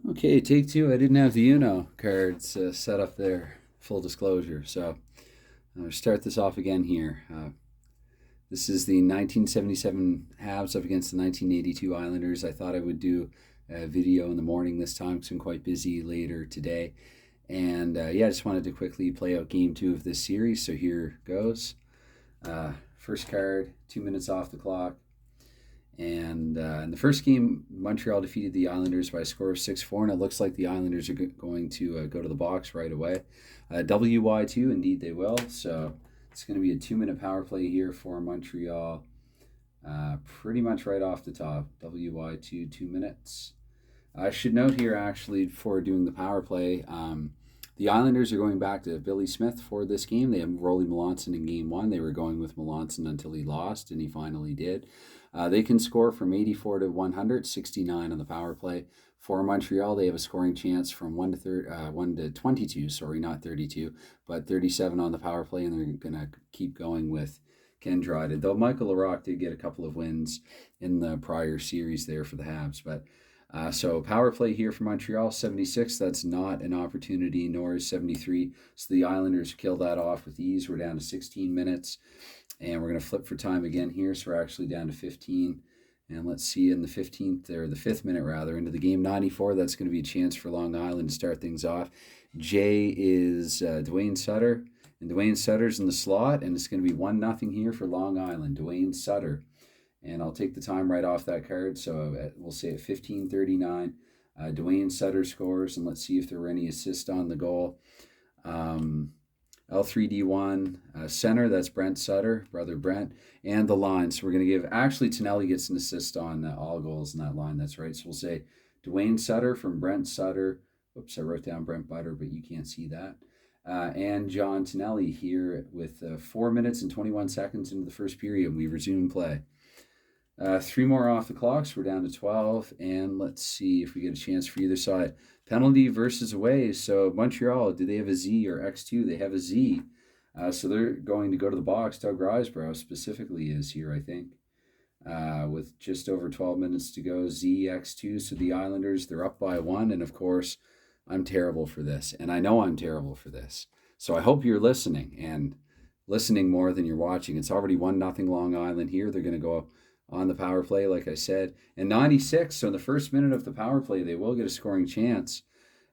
Okay, take two. I didn't have the cards set up there. Full disclosure. So start this off again here. This is the 1977 Habs up against the 1982 Islanders. I thought I would do a video in the morning this time because I'm quite busy later today. And I just wanted to quickly play out game two of this series. So here goes. First card, 2 minutes off the clock. And in the first game, Montreal defeated the Islanders by a score of 6-4, and it looks like the Islanders are going to go to the box right away. WY2, indeed they will. So it's going to be a 2-minute power play here for Montreal, pretty much right off the top. WY2, 2 minutes. I should note here, actually, before doing the power play, the Islanders are going back to Billy Smith for this game. They have Rolly Melanson in game one. They were going with Melanson until he lost, and he finally did. They can score from 84 to 100, 69 on the power play. For Montreal, they have a scoring chance from 1 to 22, sorry, not 32, but 37 on the power play, and they're going to keep going with Ken Dryden. Though Michael Larocque did get a couple of wins in the prior series there for the Habs, but so power play here for Montreal, 76. That's not an opportunity, nor is 73. So the Islanders kill that off with ease. We're down to 16 minutes, and we're going to flip for time again here. So we're actually down to 15. And let's see, in the 15th, or the 5th minute rather, into the game, 94, that's going to be a chance for Long Island to start things off. Jay is Dwayne Sutter, and Dwayne Sutter's in the slot, and it's going to be 1-0 here for Long Island. Dwayne Sutter. And I'll take the time right off that card. So we'll say at 15:39, Dwayne Sutter scores, and let's see if there were any assists on the goal. L3D1 center, that's Brent Sutter, brother Brent, and the line. So we're going to give, actually, Tonelli gets an assist on all goals in that line. That's right. So we'll say Dwayne Sutter from Brent Sutter. Oops, I wrote down Brent Butter, but you can't see that. And John Tonelli here with 4 minutes and 21 seconds into the first period. We resume play. Three more off the clock, so we're down to 12. And let's see if we get a chance for either side. Penalty versus away. So Montreal, do they have a Z or X2? They have a Z. So they're going to go to the box. Doug Risebrough specifically is here, I think. With just over 12 minutes to go, ZX2. So the Islanders, they're up by one. And of course, I'm terrible for this. And I know I'm terrible for this. So I hope you're listening and listening more than you're watching. It's already 1-0 Long Island here. They're going to go on the power play, like I said. And 96, so in the first minute of the power play, they will get a scoring chance.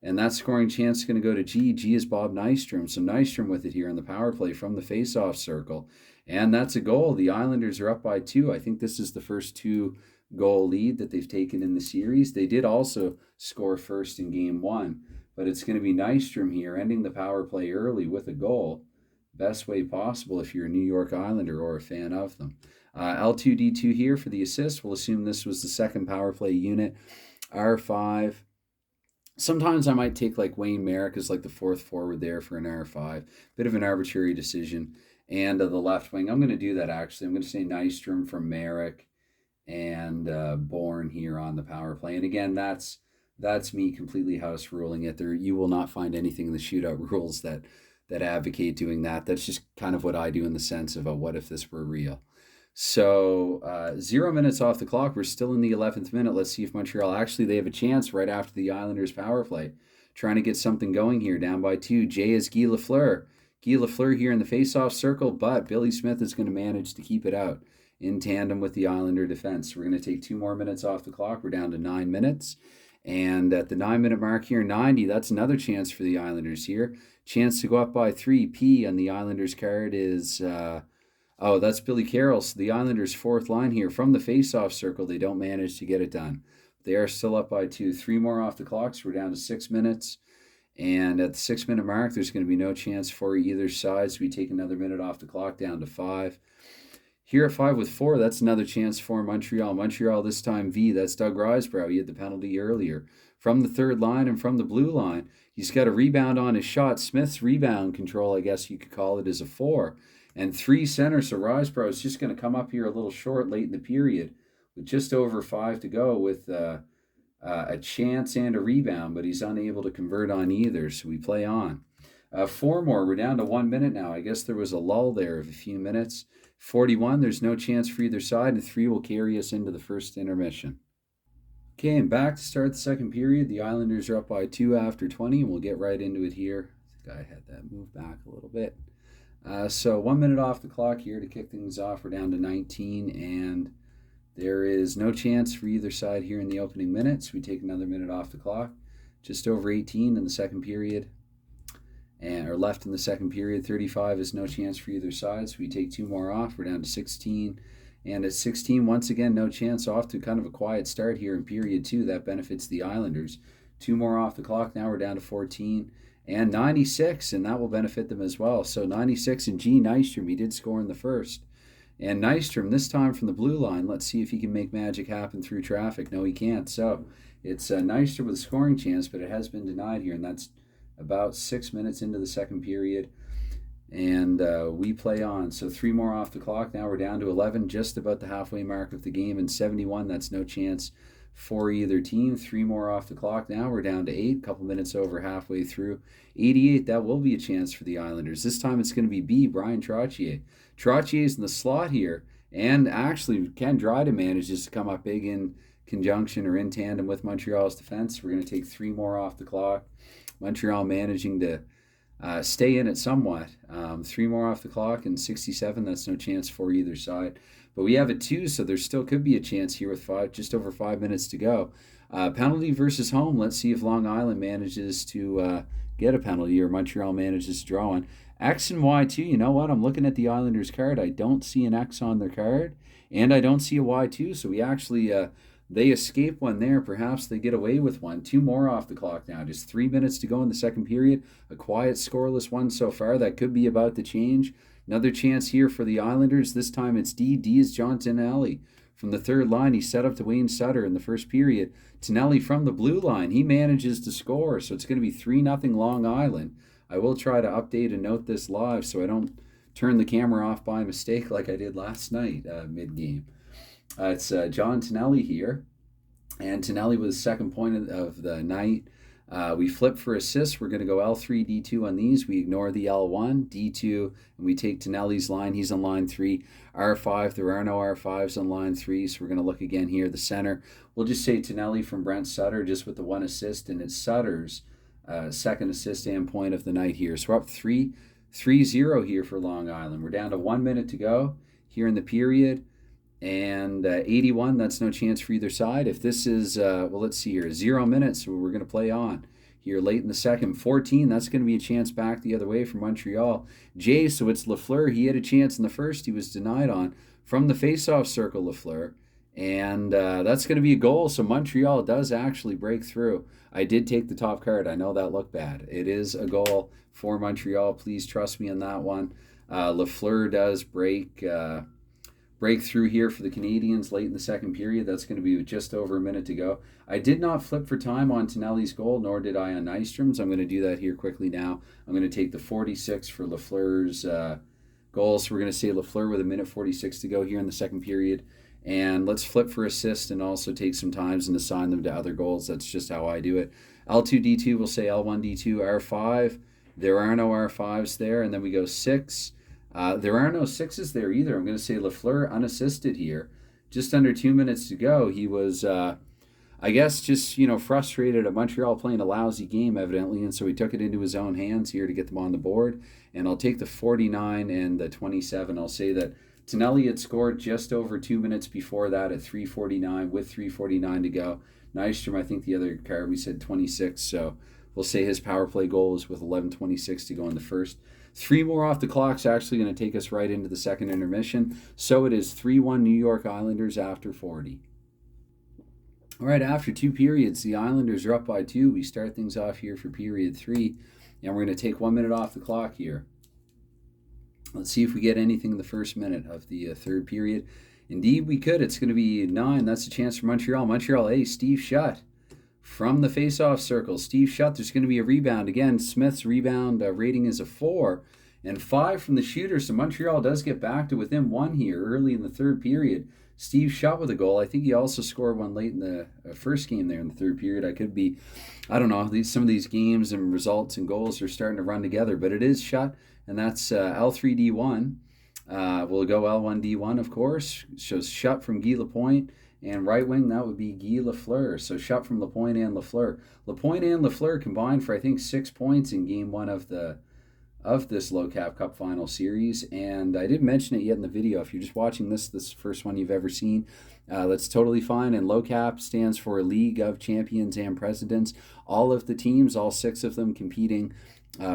And that scoring chance is going to go to G. G is Bob Nystrom. So Nystrom with it here on the power play from the face-off circle. And that's a goal. The Islanders are up by two. I think this is the first two-goal lead that they've taken in the series. They did also score first in game one. But it's going to be Nystrom here, ending the power play early with a goal. Best way possible if you're a New York Islander or a fan of them. L2D2 here for the assist. We'll assume this was the second power play unit. R5. Sometimes I might take like Wayne Merrick as like the fourth forward there for an R5. Bit of an arbitrary decision. And the left wing, I'm going to do that actually. I'm going to say Nystrom from Merrick and Bourne here on the power play. And again, that's me completely house ruling it. There, you will not find anything in the shootout rules that advocate doing that. That's just kind of what I do in the sense of what if this were real. So 0 minutes off the clock. We're still in the 11th minute. Let's see if Montreal, actually they have a chance right after the Islanders power play. Trying to get something going here, down by two. Jay is Guy Lafleur. Guy Lafleur here in the face-off circle, but Billy Smith is going to manage to keep it out in tandem with the Islander defense. We're going to take 2 more minutes off the clock. We're down to 9 minutes. And at the 9-minute mark here, 90, that's another chance for the Islanders here. Chance to go up by 3. P on the Islanders card is... that's Billy Carroll. So the Islanders' fourth line here from the face-off circle. They don't manage to get it done. They are still up by 2. 3 more off the clock, so we're down to 6 minutes. And at the 6-minute mark, there's going to be no chance for either side. So we take another minute off the clock, down to 5. Here at 5 with 4, that's another chance for Montreal. Montreal this time V, that's Doug Risebrough. He had the penalty earlier. From the third line and from the blue line, he's got a rebound on his shot. Smith's rebound control, I guess you could call it, is a 4. And 3 centers, so Risebrough is just going to come up here a little short late in the period with just over 5 to go with a chance and a rebound, but he's unable to convert on either, so we play on. 4 more, we're down to 1 minute now. I guess there was a lull there of a few minutes. 41, there's no chance for either side, and 3 will carry us into the first intermission. Okay, and back to start the second period. The Islanders are up by 2 after 20, and we'll get right into it here. I think I had that move back a little bit. So 1 minute off the clock here to kick things off. We're down to 19, and there is no chance for either side here in the opening minutes. We take another minute off the clock. Just over 18 in the second period, or left in the second period. 35 is no chance for either side, so we take 2 more off. We're down to 16. And at 16, once again, no chance, off to kind of a quiet start here in period 2. That benefits the Islanders. 2 more off the clock. Now we're down to 14. And 96, and that will benefit them as well. So 96 and G. Nystrom, he did score in the first. And Nystrom, this time from the blue line, let's see if he can make magic happen through traffic. No, he can't. So it's Nystrom with a scoring chance, but it has been denied here, and that's about 6 minutes into the second period. And we play on. So 3 more off the clock. Now we're down to 11, just about the halfway mark of the game. And 71, that's no chance for either team. 3 more off the clock. Now we're down to 8, a couple minutes over halfway through. 88, that will be a chance for the Islanders. This time it's going to be B, Brian Trottier. Trottier's in the slot here. And actually, Ken Dryden manages to come up big in conjunction or in tandem with Montreal's defense. We're going to take 3 more off the clock. Montreal managing to stay in it somewhat. 3 more off the clock, and 67, that's no chance for either side. But we have a 2, so there still could be a chance here with just over 5 minutes to go. Penalty versus home. Let's see if Long Island manages to get a penalty or Montreal manages to draw one. X and Y too. You know what? I'm looking at the Islanders card. I don't see an X on their card, and I don't see a Y too. So we actually they escape one there. Perhaps they get away with one. 2 more off the clock now. Just 3 minutes to go in the second period. A quiet, scoreless one so far. That could be about to change. Another chance here for the Islanders. This time it's D. D is John Tonelli. From the third line, he set up Dwayne Sutter in the first period. Tonelli from the blue line, he manages to score. So it's going to be 3-0 Long Island. I will try to update and note this live so I don't turn the camera off by mistake like I did last night mid-game. It's John Tonelli here. And Tonelli was the second point of the night. We flip for assists. We're going to go L3, D2 on these. We ignore the L1, D2, and we take Tonelli's line. He's on line 3. R5, there are no R5s on line 3, so we're going to look again here. The center, we'll just say Tonelli from Brent Sutter, just with the 1 assist, and it's Sutter's second assist and point of the night here. So we're up 3-0 here for Long Island. We're down to 1 minute to go here in the period. And 81, that's no chance for either side. If this is, let's see here, 0 minutes, so we're going to play on here late in the second. 14, that's going to be a chance back the other way for Montreal. Jay, so it's Lafleur. He had a chance in the first. He was denied on from the faceoff circle, Lafleur. And that's going to be a goal. So Montreal does actually break through. I did take the top card. I know that looked bad. It is a goal for Montreal. Please trust me on that one. Lafleur does break through here for the Canadians late in the second period. That's going to be just over a minute to go. I did not flip for time on Tonelli's goal, nor did I on Nystrom's. I'm going to do that here quickly now. I'm going to take the 46 for Lafleur's goal. So we're going to say Lafleur with 1:46 to go here in the second period. And let's flip for assist and also take some times and assign them to other goals. That's just how I do it. L2, D2, we'll say L1, D2, R5. There are no R5s there. And then we go 6. There are no 6s there either. I'm going to say Lafleur unassisted here. Just under 2 minutes to go. He was, I guess, just, frustrated at Montreal playing a lousy game, evidently, and so he took it into his own hands here to get them on the board. And I'll take the 49 and the 27. I'll say that Tonelli had scored just over 2 minutes before that at 3:49 with 3:49 to go. Nystrom, I think the other card, we said 26, so we'll say his power play goal was with 11:26 to go in the first. 3 more off the clock's actually going to take us right into the second intermission. So it is 3-1 New York Islanders after 40. All right, after 2 periods, the Islanders are up by 2. We start things off here for period 3, and we're going to take 1 minute off the clock here. Let's see if we get anything in the first minute of the third period. Indeed, we could. It's going to be 9. That's a chance for Montreal. Montreal A, Steve Shutt. From the face-off circle, Steve Shutt, there's going to be a rebound. Again, Smith's rebound rating is a 4 and 5 from the shooter. So Montreal does get back to within 1 here early in the third period. Steve Shutt with a goal. I think he also scored one late in the first game there in the third period. I don't know, some of these games and results and goals are starting to run together, but it is Shutt, and that's L3D1. We'll go L1D1, of course. It shows Shutt from Guy Lapointe. And right wing, that would be Guy Lafleur. So shot from Lapointe and Lafleur. Lapointe and Lafleur combined for, I think, 6 points in game one of this Low Cap Cup final series. And I didn't mention it yet in the video. If you're just watching this is the first one you've ever seen, that's totally fine. And Low Cap stands for League of Champions and Presidents. All of the teams, all 6 of them competing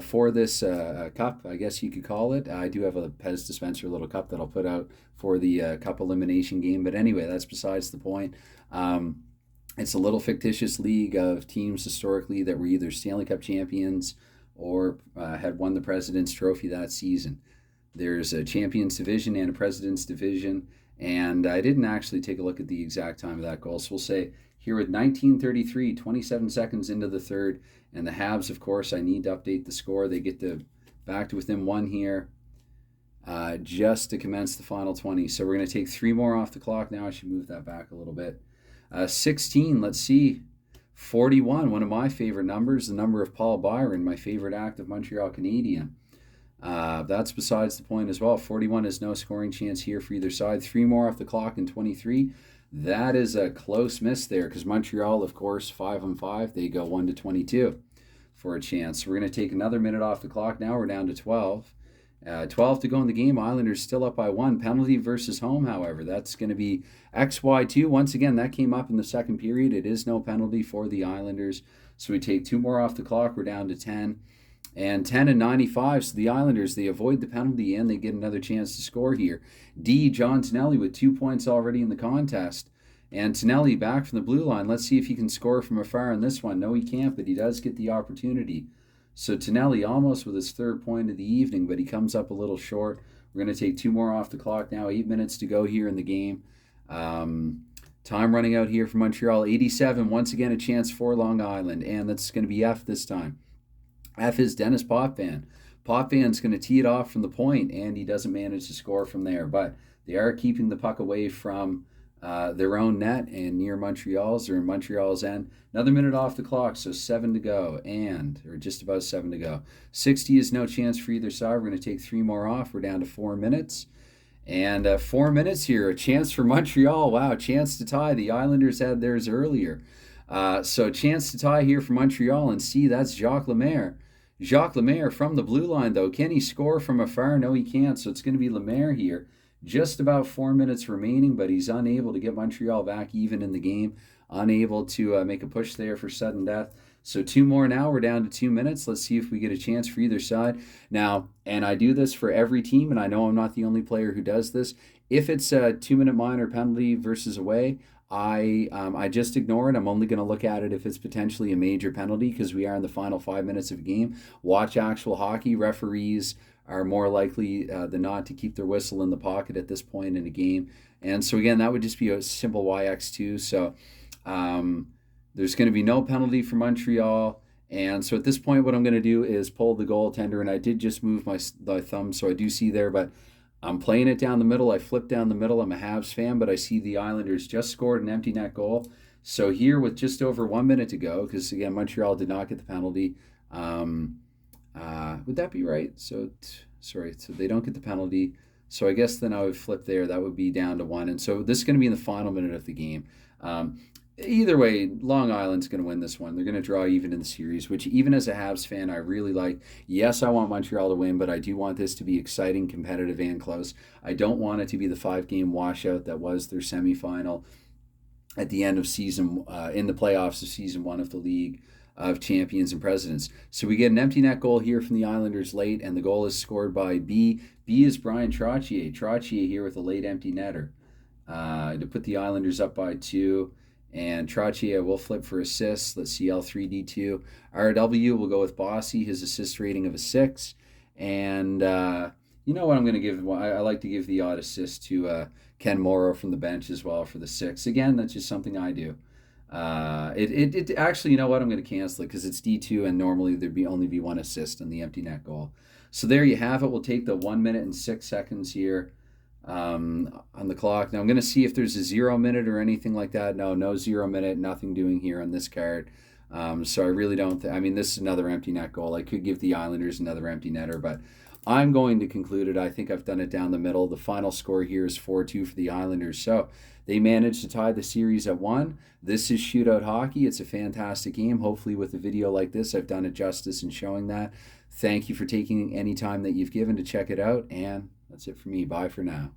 for this cup, I guess you could call it. I do have a Pez dispenser little cup that I'll put out for the cup elimination game. But anyway, that's besides the point. It's a little fictitious league of teams historically that were either Stanley Cup champions or had won the President's Trophy that season. There's a Champions Division and a President's Division, and I didn't actually take a look at the exact time of that goal, so we'll say here with 19:33, 27 seconds into the third, and the Habs, of course, I need to update the score. They get back to within 1 here just to commence the final 20. So we're going to take 3 more off the clock now. I should move that back a little bit. 16, let's see. 41, one of my favorite numbers, the number of Paul Byron, my favorite active Montreal Canadian. That's besides the point as well. 41 is no scoring chance here for either side. 3 more off the clock in 23. That is a close miss there because Montreal, of course, 5-on-5. They go 1-22 for a chance. So we're going to take another minute off the clock now. We're down to 12. 12 to go in the game. Islanders still up by 1. Penalty versus home, however. That's going to be XY2. Once again, that came up in the second period. It is no penalty for the Islanders. So we take 2 more off the clock. We're down to 10. And 10-95. So the Islanders, they avoid the penalty and they get another chance to score here. John Tonelli with 2 points already in the contest. And Tonelli back from the blue line. Let's see if he can score from afar in this one. No, he can't, but he does get the opportunity. So Tonelli almost with his 3rd point of the evening, but he comes up a little short. We're going to take 2 more off the clock now. 8 minutes to go here in the game. Time running out here for Montreal. 87, once again a chance for Long Island. And that's going to be F this time. F is Dennis Potvin. Potvin's going to tee it off from the point, and he doesn't manage to score from there. But they are keeping the puck away from their own net and near Montreal's or Montreal's end. Another minute off the clock, so 7 to go, or just about 7 to go. 60 is no chance for either side. We're going to take 3 more off. We're down to 4 minutes. And 4 minutes here, a chance for Montreal. Wow, chance to tie. The Islanders had theirs earlier. So chance to tie here for Montreal, and see, that's Jacques Lemaire. Jacques Lemaire from the blue line, though. Can he score from afar? No, he can't. So it's going to be Lemaire here. Just about 4 minutes remaining, but he's unable to get Montreal back even in the game. Unable to make a push there for sudden death. So 2 more now. We're down to 2 minutes. Let's see if we get a chance for either side. Now, and I do this for every team, and I know I'm not the only player who does this. If it's a 2-minute minor penalty versus away, I just ignore it. I'm only going to look at it if it's potentially a major penalty because we are in the final 5 minutes of a game. Watch actual hockey. Referees are more likely than not to keep their whistle in the pocket at this point in a game. And so again, that would just be a simple YX2. So there's going to be no penalty for Montreal. And so at this point, what I'm going to do is pull the goaltender. And I did just move my thumb, so I do see there, but I'm playing it down the middle. I flip down the middle. I'm a Habs fan, but I see the Islanders just scored an empty net goal. So here with just over 1 minute to go, because again, Montreal did not get the penalty. Would that be right? So they don't get the penalty. So I guess then I would flip there. That would be down to 1. And so this is going to be in the final minute of the game. Either way, Long Island's going to win this one. They're going to draw even in the series, which even as a Habs fan, I really like. Yes, I want Montreal to win, but I do want this to be exciting, competitive, and close. I don't want it to be the 5-game washout that was their semifinal at the end of season, in the playoffs of season 1 of the League of Champions and Presidents. So we get an empty net goal here from the Islanders late, and the goal is scored by B. B is Brian Trottier. Trottier here with a late empty netter to put the Islanders up by 2. And Trottier will flip for assists. Let's see, L3D2. RW will go with Bossy, his assist rating of a 6. And you know what I'm going to give? I like to give the odd assist to Ken Morrow from the bench as well for the 6. Again, that's just something I do. It actually, you know what? I'm going to cancel it because it's D2 and normally there'd only be 1 assist on the empty net goal. So there you have it. We'll take the 1 minute and 6 seconds here on the clock. Now I'm going to see if there's a 0 minute or anything like that. No 0 minute, nothing doing here on this card. So I really don't, this is another empty net goal. I could give the Islanders another empty netter, but I'm going to conclude it. I think I've done it down the middle. The final score here is 4-2 for the Islanders. So they managed to tie the series at 1. This is shootout hockey. It's a fantastic game. Hopefully, with a video like this, I've done it justice in showing that. Thank you for taking any time that you've given to check it out. And that's it for me. Bye for now.